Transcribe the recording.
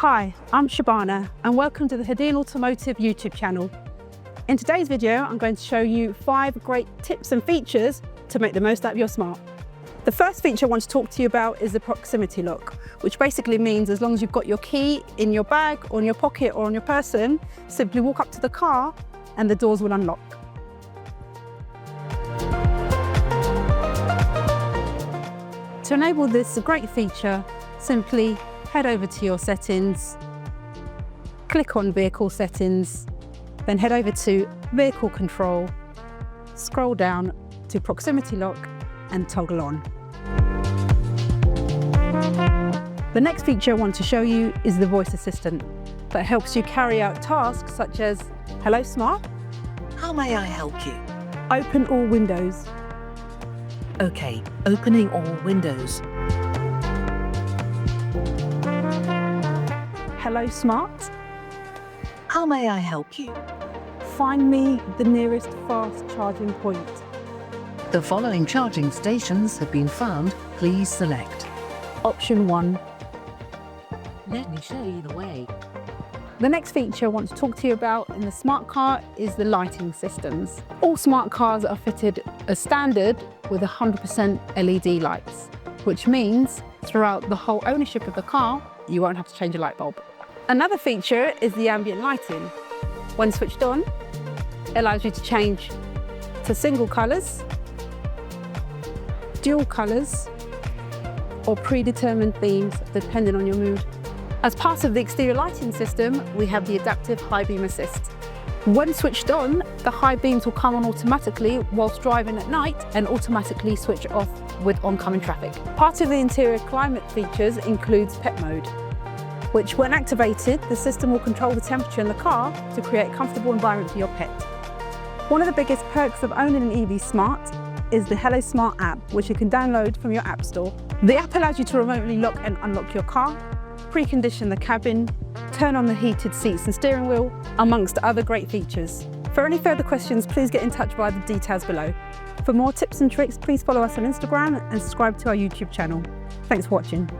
Hi, I'm Shabana and welcome to the Hedin Automotive YouTube channel. In today's video, I'm going to show you 5 great tips and features to make the most out of your Smart. The first feature I want to talk to you about is the proximity lock, which basically means as long as you've got your key in your bag or in your pocket or on your person, simply walk up to the car and the doors will unlock. To enable this great feature, simply head over to your settings, click on Vehicle Settings, then head over to Vehicle Control, scroll down to Proximity Lock and toggle on. The next feature I want to show you is the voice assistant that helps you carry out tasks such as, "Hello Smart, How may I help you? open all windows." Okay, opening all windows. "Hello Smart, How may I help you? find me the nearest fast charging point." The following charging stations have been found. Please select. Option 1. Let me show you the way. The next feature I want to talk to you about in the Smart car is the lighting systems. All Smart cars are fitted as standard with 100% LED lights, which means throughout the whole ownership of the car, you won't have to change a light bulb. Another feature is the ambient lighting. When switched on, it allows you to change to single colours, dual colours, or predetermined themes depending on your mood. As part of the exterior lighting system, we have the adaptive high beam assist. When switched on, the high beams will come on automatically whilst driving at night and automatically switch off with oncoming traffic. Part of the interior climate features includes pet mode, which when activated, the system will control the temperature in the car to create a comfortable environment for your pet. One of the biggest perks of owning an EV Smart is the Hello Smart app, which you can download from your app store. The app allows you to remotely lock and unlock your car, precondition the cabin, turn on the heated seats and steering wheel, amongst other great features. For any further questions, please get in touch via the details below. For more tips and tricks, please follow us on Instagram and subscribe to our YouTube channel. Thanks for watching.